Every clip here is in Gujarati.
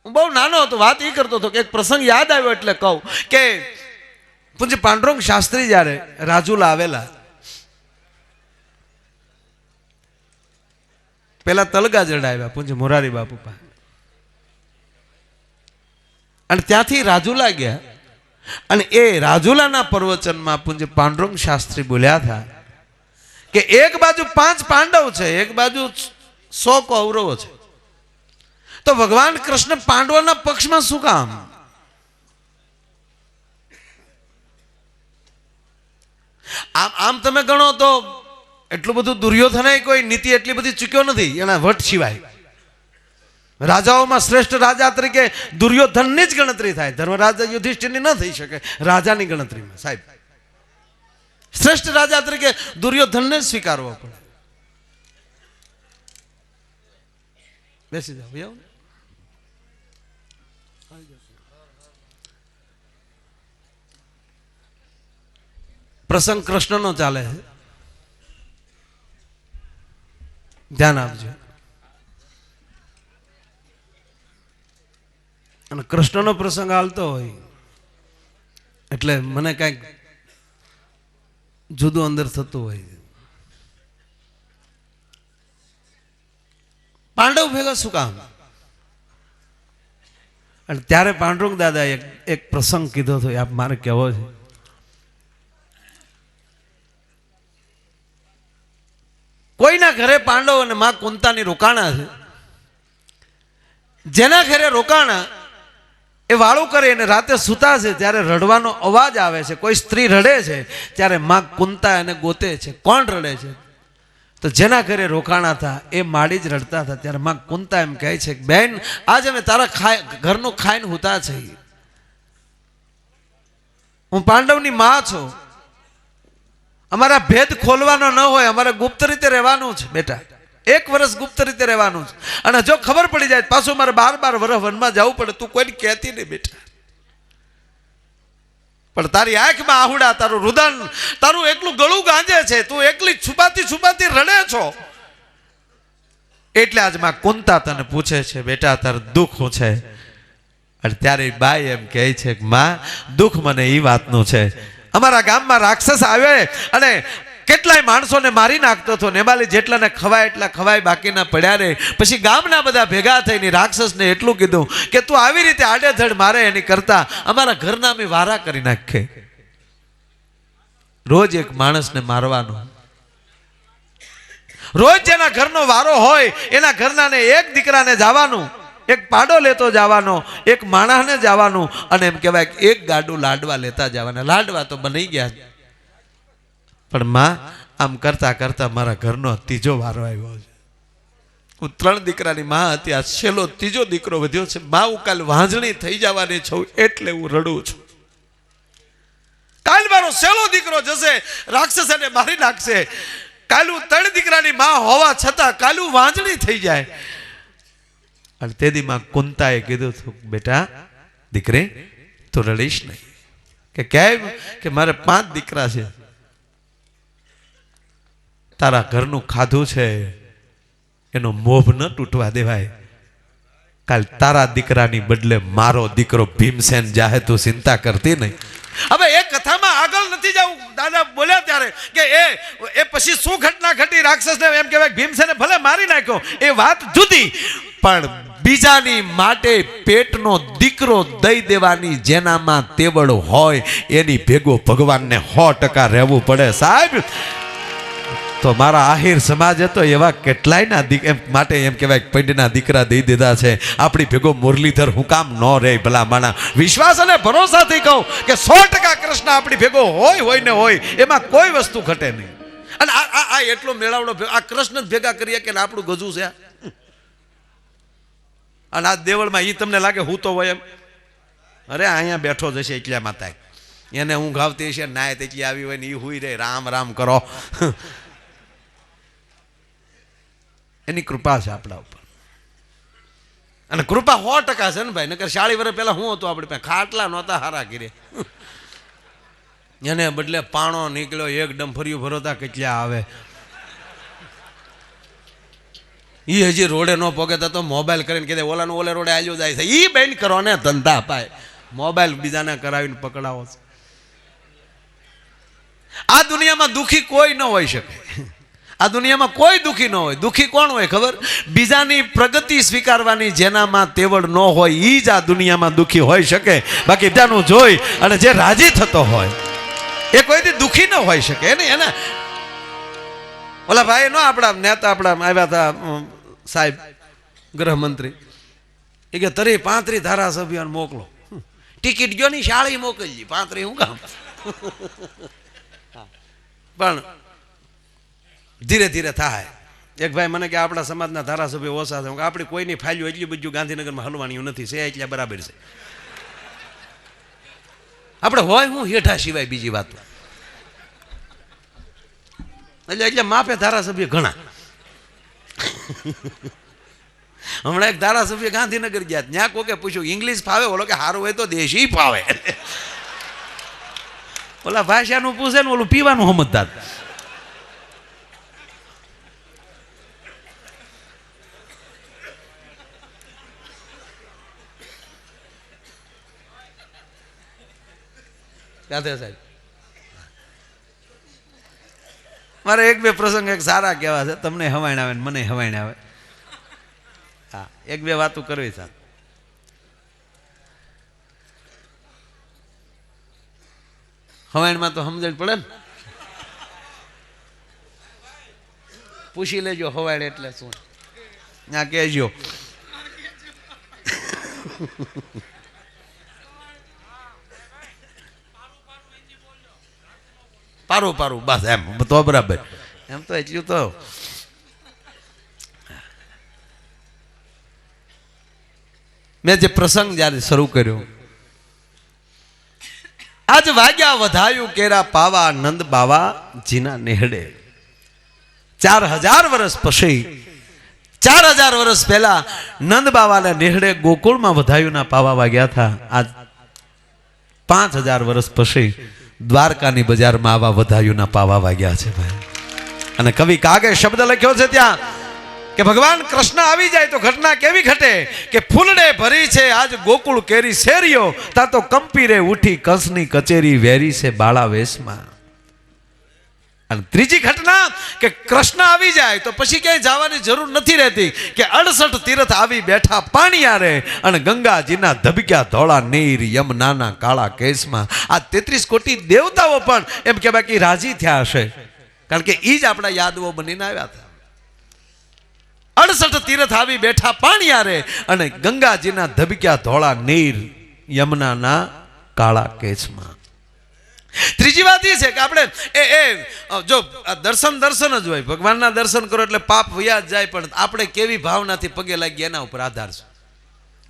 હું બહુ નાનો હતો, વાત એ કરતો હતો કે એક પ્રસંગ યાદ આવ્યો એટલે કહું કે પૂજ્ય પાંડુરંગ શાસ્ત્રી જ્યારે રાજુલા આવેલા, પેલા તલગા જડાવ્યા પૂજ્ય મોરારી બાપુ પાસે, અને ત્યાંથી રાજુલા ગયા. અને એ રાજુલાના પ્રવચનમાં પૂજ્ય પાંડુરંગ શાસ્ત્રી બોલ્યા હતા કે એક બાજુ 5 પાંડવ છે, એક બાજુ 100 કૌરવો છે, તો ભગવાન કૃષ્ણ પાંડવોના પક્ષમાં શું કામ? આમ તમે ગણો તો એટલું બધું દુર્યોધને કોઈ નીતિ એટલી બધી ચૂક્યો નથી એના વટ સિવાય. રાજાઓમાં શ્રેષ્ઠ રાજા તરીકે દુર્યોધનની જ ગણતરી થાય, ધર્મરાજા યુધિષ્ઠિરની ન થઈ શકે રાજાની ગણતરીમાં. સાહેબ, શ્રેષ્ઠ રાજા તરીકે દુર્યોધનને સ્વીકારવો પડે. બેસી જાઓ. પ્રસંગ કૃષ્ણનો ચાલે છે, ધ્યાન આપજો. અને કૃષ્ણનો પ્રસંગ હાલતો હોય એટલે મને કંઈક જુદું અંદર થતું હોય. પાંડવ ભેગા શું કામ? અને ત્યારે પાંડુરંગ દાદા એક પ્રસંગ કીધો હતો, આપ મારે કહેવો છે. કોઈના ઘરે પાંડવ અને માં કુંતાની રોકાણા છે. જેના ઘરે રોકાણા એ વાળું કરે અને રાતે સૂતા છે ત્યારે રડવાનો અવાજ આવે છે. કોઈ સ્ત્રી રડે છે ત્યારે માં કુંતા એને ગોતે છે, કોણ રડે છે? તો જેના ઘરે રોકાણા હતા એ માડી જ રડતા હતા. ત્યારે માં કુંતા એમ કહે છે કે બેન, આજ અમે તારા ઘરનું ખાઈને હુતા છે. હું પાંડવની માં છું, અમારા ભેદ ખોલવાનો ન હોય, અમારે ગુપ્ત રીતે રહેવાનું છે બેટા. 1 વર્ષ ગુપ્ત રીતે રહેવાનું છે, અને જો ખબર પડી જાય પાછું મારે 12 વર્ષ વનમાં જવું પડે. તું કોઈને કહેતી નહીં બેટા, પણ તારી આંખમાં આહુડા, તારું રુદન, તારું એકલું ગળું ગાંજે છે, તું એકલી છુપાતી છુપાતી રડે છો. એટલે આજ માં કુંતા તને પૂછે છે બેટા તારું દુઃખ શું છે? અને ત્યારે બાઈ એમ કહે છે કે માં, દુઃખ મને એ વાતનું છે, અમારા ગામમાં રાક્ષસ આવે અને કેટલાય માણસોને મારી નાખતો હતો. નેમાલી જેટલાને ખવાય એટલા ખવાય, બાકીના પડ્યા રહે. પછી ગામના બધા ભેગા થઈને રાક્ષસને એટલું કીધું કે તું આવી રીતે આડેધડ મારે એની કરતા અમારા ઘરના અમે વારા કરી નાખે. રોજ એક માણસને મારવાનો, રોજ જેના ઘરનો વારો હોય એના ઘરનાને એક દીકરાને જવાનું, એક પાડો લેતો જવાનો, એક માણસને જવાનું, અને એમ કહેવાય એક ગાડું લાડવા લેતા જવાના. લાડવા તો બની ગયા, પણ માં આમ કરતા કરતા મારા ઘરનો 3જો વારો આવ્યો છે. હું 3 દીકરાની માં હતી, આ છેલ્લો 3જો દીકરો વધ્યો છે. માં, હું કાલ વાંજણી થઈ જવાની છું એટલે હું રડું છું. કાલ મારો છેલ્લો દીકરો જશે, રાક્ષસ એને મારી નાખશે. કાલ હું 3 દીકરાની માં હોવા છતાં કાલ હું વાંજણી થઈ જાય. અને તેથી માં કુંતાએ કીધું હતું બેટા દીકરી તું રડીશ નહીં. કે કેમ? કે મારે 5 દીકરા છે, તારા ઘરનું ખાધું છે એનો મોભ ન તૂટવા દેવાય. કાલ તારા દીકરાની બદલે મારો દીકરો ભીમસેન જાહે, તું ચિંતા કરતી નહીં. હવે એ કથામાં આગળ નથી જવું. દાદા બોલ્યા ત્યારે કે એ પછી શું ઘટના ઘટી, રાક્ષસને એમ કહેવાય ભીમસેને ભલે મારી નાખ્યો, એ વાત જુદી, પણ બીજાની માટે પેટનો દીકરો દઈ દેવાની જેનામાં તેવડ હોય એની ભેગો ભગવાનને 100% રહેવું પડે સાહેબ. તો મારા આહિર સમાજ હતો એવા કેટલાયના માટે એમ કહેવાય પંડના દીકરા દઈ દીધા છે. આપણી ભેગો મુરલીધર હું કામ ન રહે ભલા માણા? વિશ્વાસ અને ભરોસાથી કહું કે 100% કૃષ્ણ આપણી ભેગો હોય ને હોય, એમાં કોઈ વસ્તુ ઘટે નહીં. અને આ એટલો મેળાવડો આ કૃષ્ણ જ ભેગા કરીએ કે આપણું ગજું છે. અને આ દેવળમાં એ તમને લાગે હું તો હોય એમ? અરે અહીંયા બેઠો જશે એટલા માતા એને હું ગાવતી છે, નાય તેટલી આવી હોય ને એ હુઈ રે, રામ રામ કરો. એની કૃપા છે આપણા ઉપર, અને કૃપા 100% છે ને ભાઈ. નકર 40 વર્ષ પહેલા હું હતું આપણી પાસે? ખાટલા નહોતા હારા ઘીરે, એને બદલે પાણો નીકળ્યો. એક ડંફરિયું ભરોતા કેટલા આવે. એ હજી રોડે ન પોગે તો મોબાઈલ કરીને કીધે ઓલાનો ઓલે રોડે આલ્યો જાય છે. એ બેન કરો ને ધંધા પાય, મોબાઈલ બીજાને કરાવીને પકડાવો છે. આ દુનિયામાં દુઃખી કોઈ ન હોઈ શકે. આ દુનિયામાં કોઈ દુઃખી ન હોય. દુઃખી કોણ હોય ખબર? બીજાની પ્રગતિ સ્વીકારવાની જેનામાં તેવડ ન હોય એ જ આ દુનિયામાં દુઃખી હોઈ શકે. બાકી બીજાનું જોઈ અને જે રાજી થતો હોય એ કોઈથી દુઃખી ન હોઈ શકે. એને ઓલા ભાઈ નો આપણા નેતા આપણા આવ્યા હતા સાહેબ ગૃહમંત્રી, એ કે 35 ધારાસભ્યોને મોકલો. ટિકિટ ગયો ની શાળી મોકલજી, 35 હું કામ. પણ ધીરે ધીરે થાય. એક ભાઈ મને કે આપણા સમાજના ધારાસભ્યો ઓછા છે. આપણી કોઈની ફાઇલ્યું એટલી બધું ગાંધીનગરમાં હલવાની નથી છે, એટલે બરાબર છે. આપણે હોય હું હેઠા સિવાય બીજી વાત એટલે માપે ધારાસભ્ય ઘણા. હમણાં એક ધારાસભ્ય ગાંધીનગર ગયા, ત્યાં કોકે પૂછ્યું ઇંગ્લિશ ફાવે? ઓલો કે સારું હોય તો દેશી ફાવે. ઓલા ભાષાનું પૂછે ને ઓલું પીવાનું સમજદાર. સાહેબ મારે એક બે પ્રસંગ એક સારા કહેવા છે, તમને હવાણ આવે ને મને હવાણ આવે. હા, એક બે વાતો કરવી છે. હવાણમાં તો સમજણ પડે ને. પૂછી લેજો હવાણ એટલે શું, ત્યાં કહેજો. પારું પારું બસ એમ તો બરાબર. એમ તો એટલું તો મેં જે પ્રસંગ જ્યારે શરૂ કર્યો, આજ વાગ્યા વધાયું કેરા પાવા નંદ બાવા જીના નેહડે. 4000 વર્ષ પછી, 4000 વર્ષ પહેલા નંદ બાવાના નેહડે ગોકુળમાં વધાયુંના પાવા વાગ્યા હતા. આજ 5000 વર્ષ પછી દ્વારકાની બજારમાં આવા વધાયુંના પાવા વાગ્યા છે ભાઈ. અને કવિ કાગે શબ્દ લખ્યો છે ત્યાં કે ભગવાન કૃષ્ણ આવી જાય તો ઘટના કેવી ઘટે કે ફૂલડે ભરી છે આજ ગોકુળ કેરી શેરીઓ, તા તો કંપી રે ઉઠી કંસની કચેરી વેરી છે બાળા વેશમાં. અને ત્રીજી ઘટના કે કૃષ્ણ આવી જાય તો પછી ક્યાંય જવાની જરૂર નથી રહેતી, કે 68 તીર્થ આવી બેઠા પાણીયારે અને ગંગાજીના ધબક્યા ધોળા નીર યમુનાના કાળા કેસમાં. આ 33 કોટી દેવતાઓ પણ એમ કે બાકી રાજી થયા હશે, કારણ કે એ જ આપણા યાદવો બનીને આવ્યા હતા. 68 તીર્થ આવી બેઠા પાણીયારે અને ગંગાજીના ધબક્યા ધોળા નીર યમુનાના કાળા કેસમાં. ત્રીજી વાત એ છે કે આપણે જો દર્શન જ હોય, ભગવાનના દર્શન કરો એટલે પાપ વયા જ જાય, પણ આપણે કેવી ભાવનાથી પગે લાગીએ એના ઉપર આધાર છે.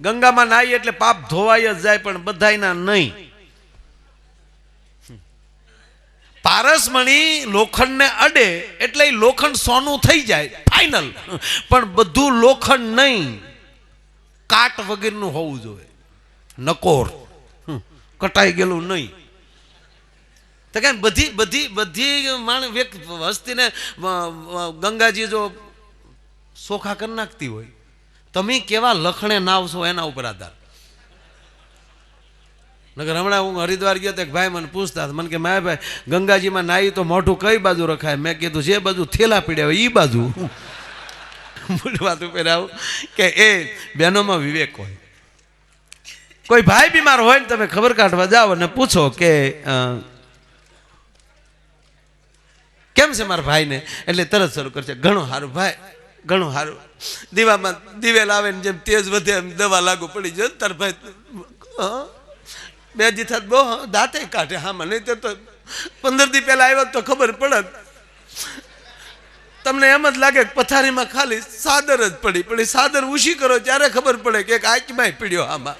ગંગામાં નાહીએ એટલે પાપ ધોવાય જ જાય, પણ બધાયના નહીં. પારસમણી લોખંડને અડે એટલે એ લોખંડ સોનું થઈ જાય ફાઇનલ, પણ બધું લોખંડ નહીં, કાટ વગરનું હોવું જોઈએ, નકોર કટાઈ ગયેલું નહીં. તો કે બધી વસ્તીને ગંગાજી જો સોખા કરી નાખતી હોય, તમે કેવા લખણે નાવશો એના ઉપર આધાર. નગર હમણાં હું હરિદ્વાર ગયો તો એક ભાઈ મને પૂછતા હતા, મને કે માય ભાઈ ગંગાજીમાં નાહી તો મોઢું કઈ બાજુ રખાય? મેં કીધું જે બાજુ થેલા પીડ્યા હોય એ બાજુ. મોટી વાત ઉપર આવું કે એ બહેનોમાં વિવેક હોય. કોઈ ભાઈ બીમાર હોય ને તમે ખબર કાઢવા જાઓ અને પૂછો કે કેમ છે મારા ભાઈને, એટલે તરત શરૂ કરશે ઘણું સારું ભાઈ, ઘણું સારું. દીવામાં દીવે લાવે ને જેમ તેજ વધે એમ દવા લાગુ પડી જાય તાર ભાઈ. બે દી થાત બહુ દાંતે કાઢે. હા મને તો 15 દી પહેલા આવ્યો તો ખબર પડે. તમને એમ જ લાગે કે પથારીમાં ખાલી સાદર જ પડી, સાદર ઉછી કરો ત્યારે ખબર પડે કે આંચમાં પીડ્યો. આમાં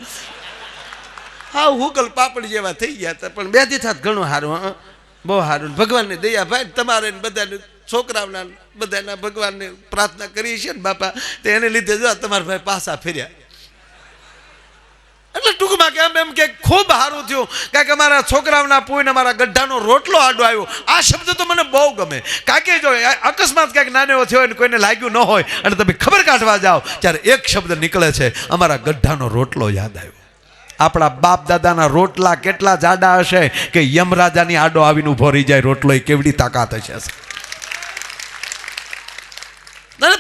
હા હુકલ પાપડી જેવા થઈ ગયા હતા, પણ બે દી થાત ઘણું સારું, બહુ સારું. ભગવાનની દયા ભાઈ તમારે બધાને છોકરાઓના બધાના ભગવાનને પ્રાર્થના કરી છે ને બાપા, તો એને લીધે જો તમારા ભાઈ પાછા ફેર્યા. એટલે ટૂંકમાં કેમ એમ કે ખૂબ સારું થયું કારણ કે અમારા છોકરાઓના પૂઈને અમારા ગઢાનો રોટલો આડો આવ્યો. આ શબ્દ તો મને બહુ ગમે. કારણ કે જો અકસ્માત ક્યાંક નાનો એવો થયો હોય ને કોઈને લાગ્યું ન હોય અને તમે ખબર કાઢવા જાઓ ત્યારે એક શબ્દ નીકળે છે, અમારા ગઢાનો રોટલો યાદ આવ્યો. આપણા બાપ દાદાના રોટલા કેટલા જાડા હશે કે યમરાજાની આડો આવીને ઉભો રહી જાય રોટલો, એ કેવડી તાકાત હશે.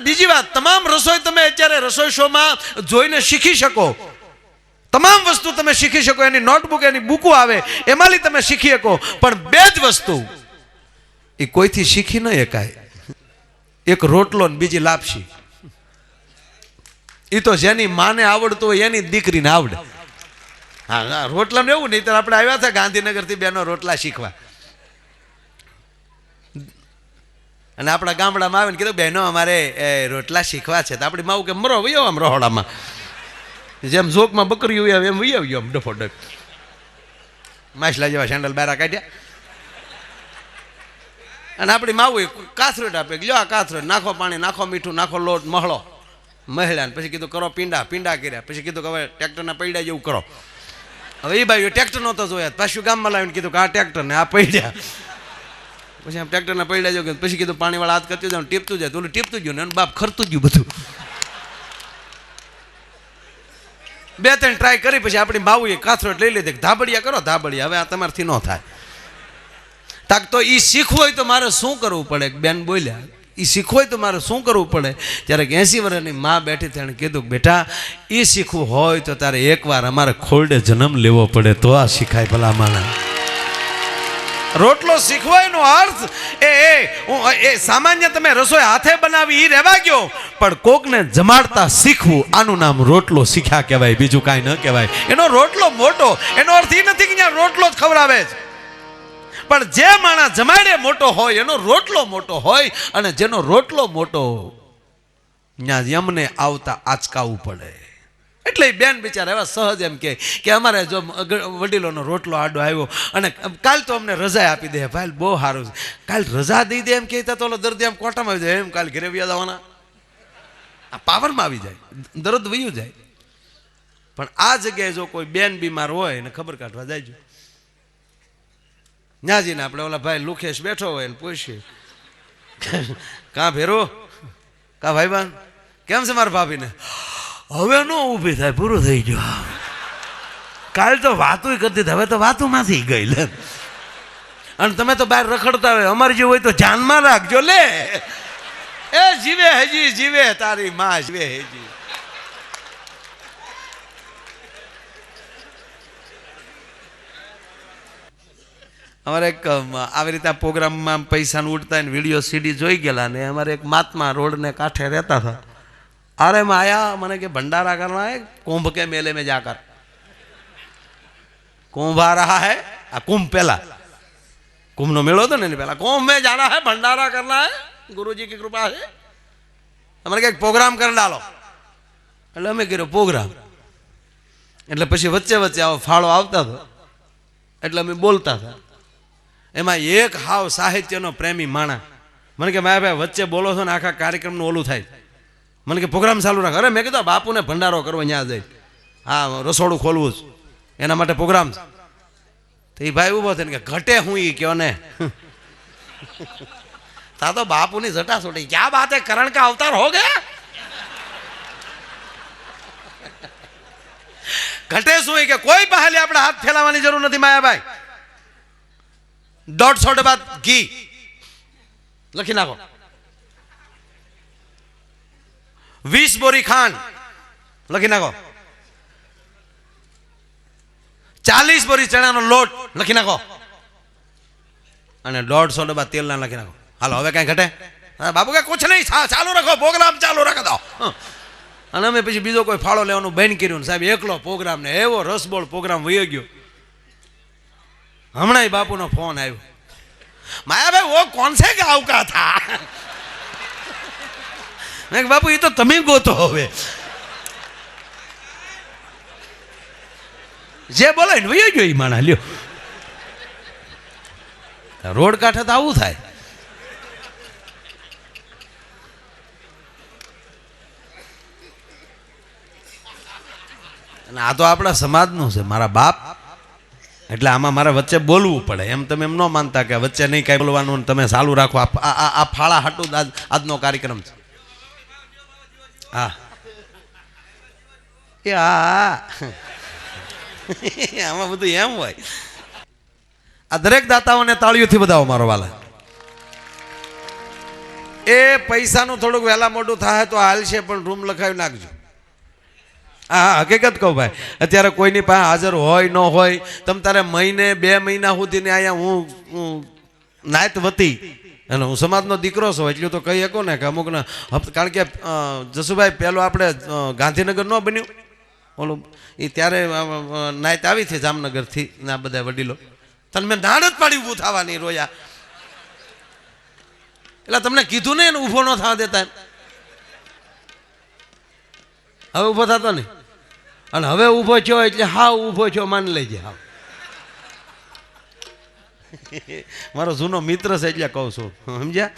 બીજી વાત, તમામ રસોઈ તમે અત્યારે રસોઈ શોમાં જોઈને શીખી શકો. તમામ વસ્તુ તમે શીખી શકો, એની નોટબુક એની બુકો આવે એમાંથી તમે શીખી શકો. પણ બે જ વસ્તુ એ કોઈથી શીખી ન શકાય, એક રોટલો ને બીજી લાપસી. એ તો જેની માને આવડતું હોય એની દીકરીને આવડે. હા, રોટલાને એવું નહીં તો આપણે આવ્યા હતા ગાંધીનગરથી બેનો રોટલા શીખવા અને આપણા ગામડામાં આવે ને કીધું બહેનો અમારે રોટલા શીખવા છે. તો આપણી માવું કે મરો વયો આમ રહોડામાં, જેમ ઝોકમાં બકરી હોય એમ વહી આવ્યો આમ ડફો ડફ. માછલા જેવા સેન્ડલ બારા કાઢ્યા અને આપણી માવું કાથરોટ આપે, લ્યો આ કાથરોટ, નાખો પાણી, નાખો મીઠું, નાખો લોટ, મહળો મહિલાને. પછી કીધું કરો પીંડા, પીંડા કર્યા. પછી કીધું કે હવે ટ્રેક્ટરના પૈડા જેવું કરો. હવે એ ભાઈ ટ્રેક્ટર નહોતો જોયા, પાછું ગામમાં લાવીને કીધું કે આ ટ્રેક્ટર ને આ પૈડ્યા. પછી આમ ટ્રેક્ટરના પૈડા જો. પછી કીધું પાણીવાળા હાથ કરતું જાય, ટીપતું જાય. તો ઓલું ટીપતું ગયું ને બાપ ખરતું ગયું બધું. બે ત્રણ ટ્રાય કરી પછી આપણી બાવું એ કાથરોટ લઈ લીધી, ધાબડિયા કરો ધાબડિયા. હવે આ તમારથી ન થાય. તાક તો એ શીખવું હોય તો મારે શું કરવું પડે? બેન બોલ્યા, એ શીખવું હોય તો મારે શું કરવું પડે? ત્યારે 80 વર્ષની માં બેઠી તેને કીધું બેટા એ શીખવું હોય તો તારે એકવાર અમારે ખોરડે જન્મ લેવો પડે તો આ શીખાય. ભલા માણસ રોટલો શીખવાયનો અર્થ એ સામાન્ય તમે રસોઈ હાથે બનાવી એ રહેવા ગયો, પણ કોકને જમાડતા શીખવું આનું નામ રોટલો શીખ્યા કહેવાય, બીજું કાંઈ ન કહેવાય. એનો રોટલો મોટો, એનો અર્થ એ નથી કે ત્યાં રોટલો જ ખવડાવે છે, પણ જે માણસ જમાડે મોટો હોય એનો રોટલો મોટો હોય. અને જેનો રોટલો મોટો ત્યાં યમને આવતા આચકાવવું પડે. એટલે બેન બિચારા એવા સહજ એમ કે અમારે જો વડીલોનો રોટલો આડો આવ્યો અને કાલ તો અમને રજા આપી દે. ભાઈ બહુ સારું છે, કાલ રજા દઈ દે એમ કહેતા તો દર્દી આમ કોટામાં આવી જાય, એમ કાલ ઘરે વ્યા જવાના, આ પાવરમાં આવી જાય, દર્દ વયું જાય. પણ આ જગ્યાએ જો કોઈ બેન બીમાર હોય એને ખબર કાઢવા જાય, ન્યાજીને આપણે ઓલા ભાઈ લુખેશ બેઠો હોય ને પૂછીએ કાં ભેરો કા ભાઈબાન કેમ છે મારા ભાભીને? હવે ન ઊભી થાય, પૂરું થઈ ગયું. કાલ તો વાતું કરતી હતી, હવે તો વાતુંમાંથી ગઈ લે. અને તમે તો બહાર રખડતા હોય, અમારી જે હોય તો જાનમાં રાખજો લે. એ જીવે હજી જીવે, તારી માં જીવે હજી. અમારે એક આવી રીતે પ્રોગ્રામમાં પૈસાનું ઉઠતા ને વિડીયો સીડી જોઈ ગયેલા ને અમારે એક મહાત્મા રોડને કાંઠે રહેતા હતા. अरे मैं आया, मैंने कि भंडारा करना है कुंभ के मेले में जाकर. कुंभ आ रहा है, कुंभ पहला कुंभ नो मेलो तो नहीं पहला कुंभ में जाना है, भंडारा करना है, गुरुजी की कृपा है. हमारे एक प्रोग्राम कर डालो. એટલે અમે કર્યો પ્રોગ્રામ. એટલે પછી વચ્ચે વચ્ચે આવો ફાળો આવતા હતો એટલે અમે બોલતા હતા. એમાં એક હાવ સાહિત્યનો પ્રેમી માણા મને કે મારા ભાઈ વચ્ચે બોલો છો ને આખા કાર્યક્રમનું ઓલું થાય. મને કે પ્રોગ્રામ ચાલુ રાખ. અરે મેં કીધું બાપુને ભંડારો કરવો ત્યાં જઈ, હા રસોડું ખોલવું જ એના માટે પ્રોગ્રામ છે. તો એ ભાઈ ઉભો થઈને કે ઘટે હું એ કયો ને તા તો બાપુની જટા છોટી ક્યાં બાત હે, કરણ કા અવતાર હો ગયા. ઘટે શું કે કોઈ પહેલે આપણે હાથ ફેલાવાની જરૂર નથી માયાભાઈ. 150 ડબ્બા ઘી લખી નાખો, 20 બોરી ખાંડ લખી નાખો, 40 બોરી ચણાનો લોટ લખી નાખો અને 150 ડબ્બા તેલના લખી નાખો. હાલો હવે કઈ ઘટે? બાબુ કે કુછ નહીં, ચાલુ રાખો પ્રોગ્રામ, ચાલુ રાખી દો. અને અમે પછી બીજો કોઈ ફાળો લેવાનું બંધ કર્યું. સાહેબ એકલો પ્રોગ્રામ ને એવો રસબોળ પ્રોગ્રામ વયો ગયો. હમણાં બાપુનો ફોન આવ્યો, માયાભાઈ વો કોણ સે ગાँव का था. મેં બાપુ એ તો તમે ગોતો, હવે જે બોલે ને વયો ગયો. એ માણા લ્યો, રોડ કાંઠે તો આવું થાય. અને આ તો આપણા સમાજનું છે, મારા બાપ, એટલે આમાં મારે વચ્ચે બોલવું પડે. એમ તમે એમ ન માનતા કે વચ્ચે નહીં કાંઈ બોલવાનું, તમે ચાલુ રાખો. આ ફાળા હાટું આજનો કાર્યક્રમ છે. હા એ હા આમાં બધું એમ હોય. આ દરેક દાતાઓને તાળીઓથી બધાઓ મારો વાલા. એ પૈસાનું થોડુંક વહેલા મોટું થાય તો હાલશે, પણ રૂમ લખાવી નાખજો. હા હકીકત કહું ભાઈ, અત્યારે કોઈની પાસે હાજર હોય ન હોય, તમ તારે મહિને 2 મહિના સુધીને અહીંયા હું નાયત વતી અને હું સમાજનો દીકરો છું એટલું તો કહી શકો ને કે અમુકને કારણ કે જસુભાઈ પેલો આપણે ગાંધીનગર ન બન્યું ઓલું, એ ત્યારે નાયત આવી છે જામનગરથી ના બધા વડીલો, તને મેં નાડ જ પાડી ઊભું થવાની રોયા. એટલે તમને કીધું ને એને ઊભો ન થવા દેતા એમ. હવે ઊભો થતો નહીં, અને હવે ઊભો થયો એટલે હાવ ઊભો થયો માની લેજે. હાવ મારો જૂનો મિત્ર છે એટલે કહું છું, સમજ્યા.